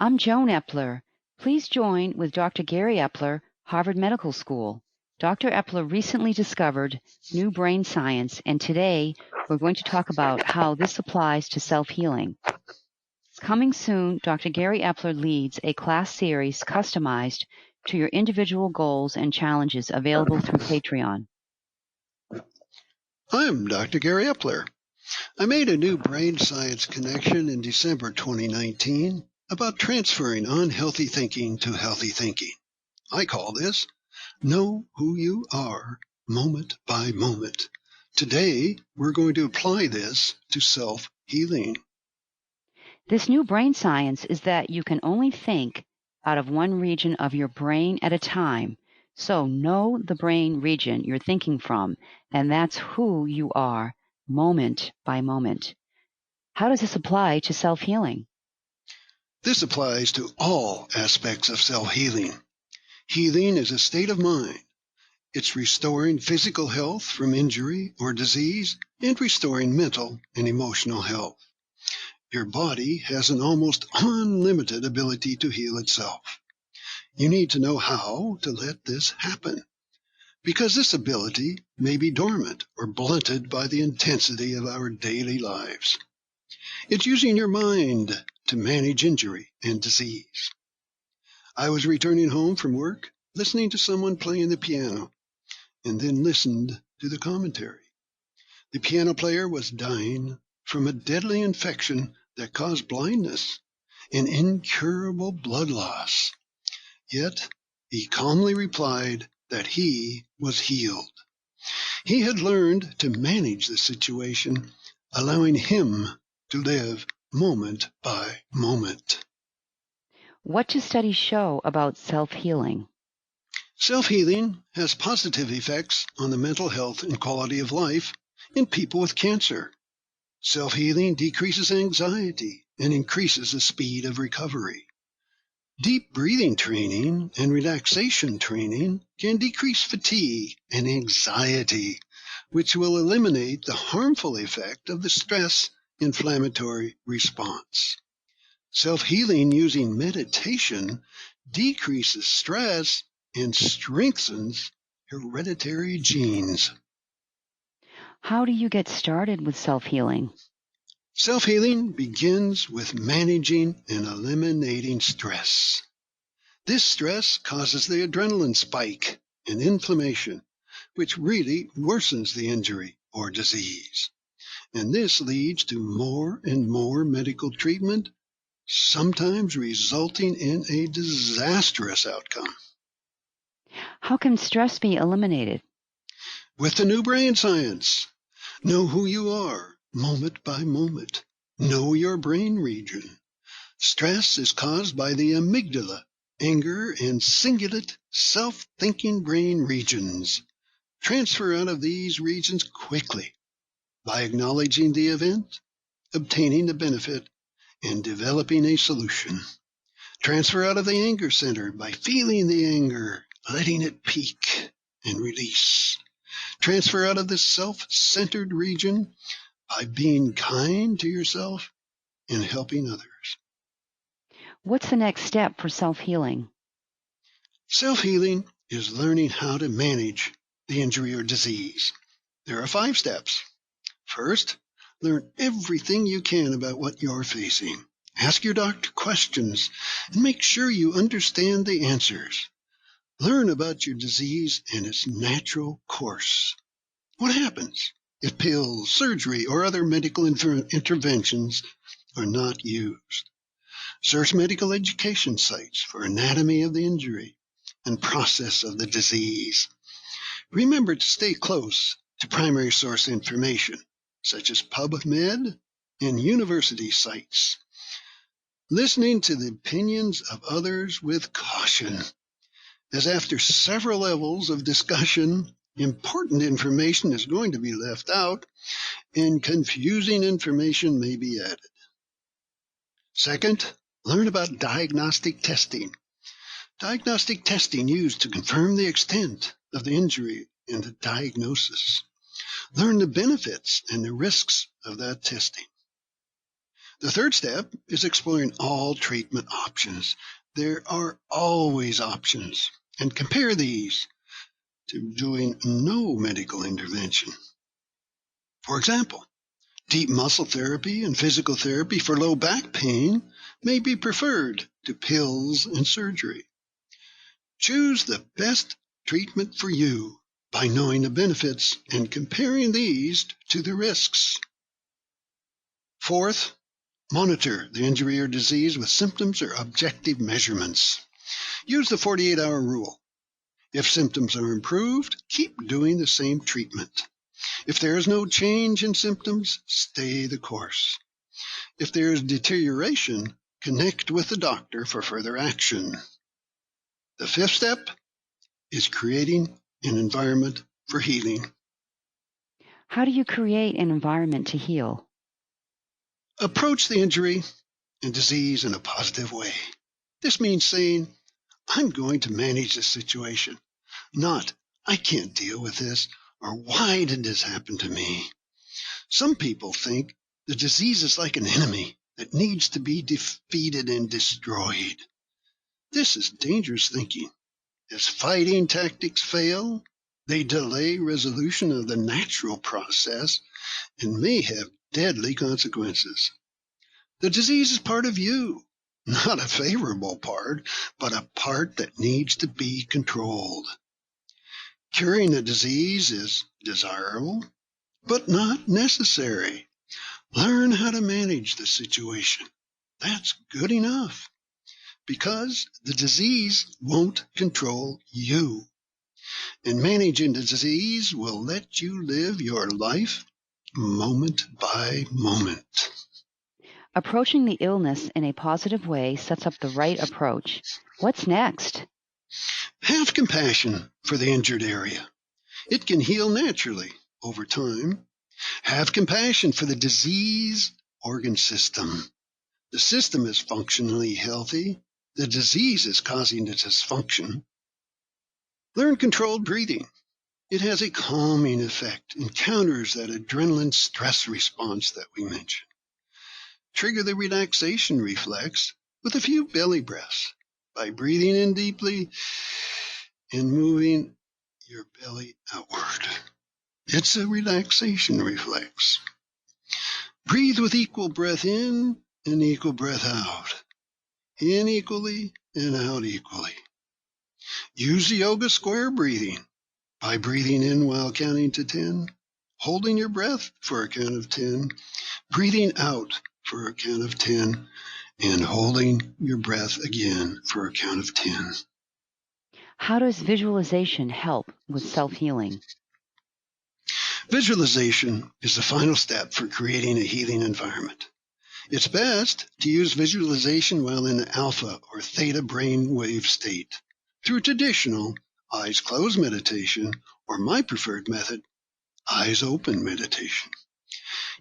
I'm Joan Epler. Please join with Dr. Gary Epler, Harvard Medical School. Dr. Epler recently discovered new brain science, and today we're going to talk about how this applies to self-healing. Coming soon, Dr. Gary Epler leads a class series customized to your individual goals and challenges available through Patreon. I'm Dr. Gary Epler. I made a new brain science connection in December 2019 about transferring unhealthy thinking to healthy thinking. I call this Know Who You Are, Moment by Moment. Today, we're going to apply this to self-healing. This new brain science is that you can only think out of one region of your brain at a time. So know the brain region you're thinking from, and that's who you are, moment by moment. How does this apply to self-healing? This applies to all aspects of self-healing. Healing is a state of mind. It's restoring physical health from injury or disease and restoring mental and emotional health. Your body has an almost unlimited ability to heal itself. You need to know how to let this happen, because this ability may be dormant or blunted by the intensity of our daily lives. It's using your mind to manage injury and disease. I was returning home from work, listening to someone playing the piano, and then listened to the commentary. The piano player was dying from a deadly infection that caused blindness and incurable blood loss. Yet he calmly replied that he was healed. He had learned to manage the situation, allowing him to live moment by moment. What do studies show about self-healing? Self-healing has positive effects on the mental health and quality of life in people with cancer. Self-healing decreases anxiety and increases the speed of recovery. Deep breathing training and relaxation training can decrease fatigue and anxiety, which will eliminate the harmful effect of the stress inflammatory response. Self-healing using meditation decreases stress and strengthens hereditary genes. How do you get started with self-healing? Self-healing begins with managing and eliminating stress. This stress causes the adrenaline spike and inflammation, which really worsens the injury or disease. And this leads to more and more medical treatment, sometimes resulting in a disastrous outcome. How can stress be eliminated? With the new brain science, know who you are, moment by moment. Know your brain region. Stress is caused by the amygdala, anger, and cingulate self-thinking brain regions. Transfer out of these regions quickly by acknowledging the event, obtaining the benefit, and developing a solution. Transfer out of the anger center by feeling the anger, letting it peak and release. Transfer out of the self-centered region by being kind to yourself and helping others. What's the next step for self-healing? Self-healing is learning how to manage the injury or disease. There are 5 steps. First, learn everything you can about what you're facing. Ask your doctor questions and make sure you understand the answers. Learn about your disease and its natural course. What happens if pills, surgery, or other medical interventions are not used? Search medical education sites for anatomy of the injury and process of the disease. Remember to stay close to primary source information, such as PubMed and university sites. Listening to the opinions of others with caution, as after several levels of discussion, important information is going to be left out and confusing information may be added. Second, learn about diagnostic testing. Diagnostic testing used to confirm the extent of the injury and the diagnosis. Learn the benefits and the risks of that testing. The third step is exploring all treatment options. There are always options, and compare these to doing no medical intervention. For example, deep muscle therapy and physical therapy for low back pain may be preferred to pills and surgery. Choose the best treatment for you by knowing the benefits and comparing these to the risks. Fourth, monitor the injury or disease with symptoms or objective measurements. Use the 48-hour rule. If symptoms are improved, keep doing the same treatment. If there is no change in symptoms, stay the course. If there is deterioration, connect with the doctor for further action. The fifth step is creating an environment for healing. How do you create an environment to heal? Approach the injury and disease in a positive way. This means saying, I'm going to manage this situation, not, I can't deal with this, or why did this happen to me? Some people think the disease is like an enemy that needs to be defeated and destroyed. This is dangerous thinking. As fighting tactics fail, they delay resolution of the natural process and may have deadly consequences. The disease is part of you, not a favorable part, but a part that needs to be controlled. Curing the disease is desirable, but not necessary. Learn how to manage the situation. That's good enough, because the disease won't control you. And managing the disease will let you live your life moment by moment. Approaching the illness in a positive way sets up the right approach. What's next? Have compassion for the injured area. It can heal naturally over time. Have compassion for the disease organ system. The system is functionally healthy. The disease is causing the dysfunction. Learn controlled breathing. It has a calming effect and counters that adrenaline stress response that we mentioned. Trigger the relaxation reflex with a few belly breaths by breathing in deeply and moving your belly outward. It's a relaxation reflex. Breathe with equal breath in and equal breath out. In equally and out equally. Use the yoga square breathing by breathing in while counting to 10, holding your breath for a count of 10, breathing out for a count of 10, and holding your breath again for a count of 10. How does visualization help with self-healing? Visualization is the final step for creating a healing environment. It's best to use visualization while in the alpha or theta brainwave state through traditional eyes closed meditation or my preferred method, eyes open meditation.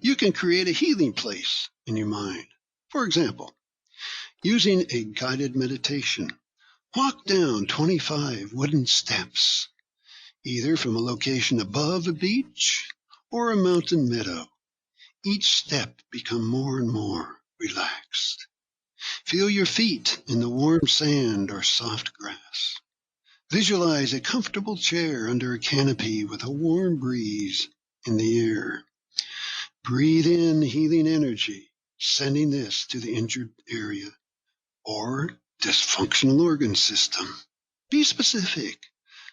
You can create a healing place in your mind. For example, using a guided meditation, walk down 25 wooden steps, either from a location above a beach or a mountain meadow. Each step become more and more relaxed. Feel your feet in the warm sand or soft grass. Visualize a comfortable chair under a canopy with a warm breeze in the air. Breathe in healing energy, sending this to the injured area or dysfunctional organ system. Be specific,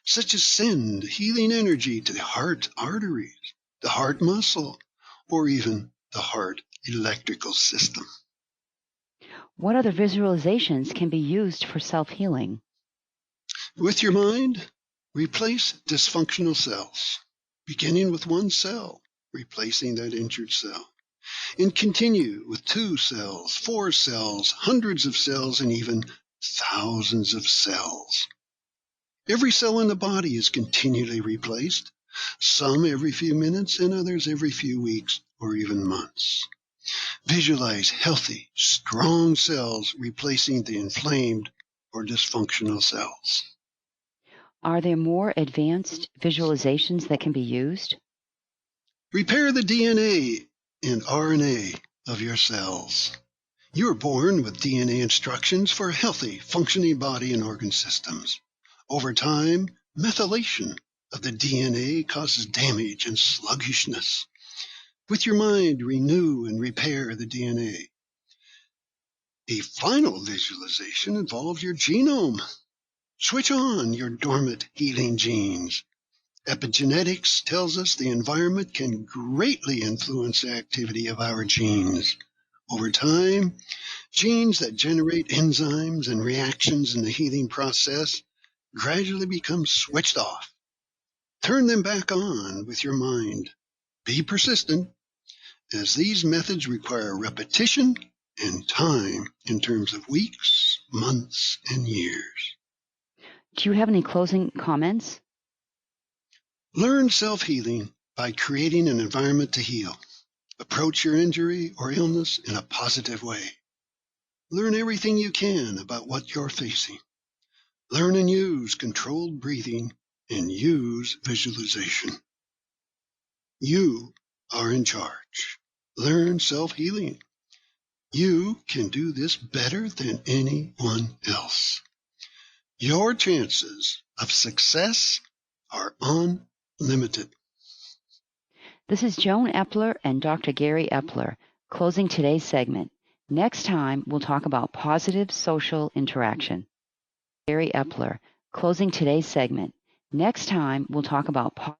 such as send healing energy to the heart arteries, the heart muscle, or even the heart electrical system. What other visualizations can be used for self-healing? With your mind, replace dysfunctional cells, beginning with one cell, replacing that injured cell, and continue with 2 cells, 4 cells, hundreds of cells, and even thousands of cells. Every cell in the body is continually replaced, some every few minutes and others every few weeks or even months. Visualize healthy, strong cells replacing the inflamed or dysfunctional cells. Are there more advanced visualizations that can be used? Repair the DNA and RNA of your cells. You're born with DNA instructions for healthy, functioning body and organ systems. Over time, methylation of the DNA causes damage and sluggishness. With your mind, renew and repair the DNA. A final visualization involves your genome. Switch on your dormant healing genes. Epigenetics tells us the environment can greatly influence the activity of our genes. Over time, genes that generate enzymes and reactions in the healing process gradually become switched off. Turn them back on with your mind. Be persistent, as these methods require repetition and time in terms of weeks, months, and years. Do you have any closing comments? Learn self-healing by creating an environment to heal. Approach your injury or illness in a positive way. Learn everything you can about what you're facing. Learn and use controlled breathing and use visualization. You are in charge. Learn self-healing. You can do this better than anyone else. Your chances of success are unlimited. This is Joan Epler and Dr. Gary Epler closing today's segment. Next time, we'll talk about positive social interaction. Gary Epler closing today's segment. Next time, we'll talk about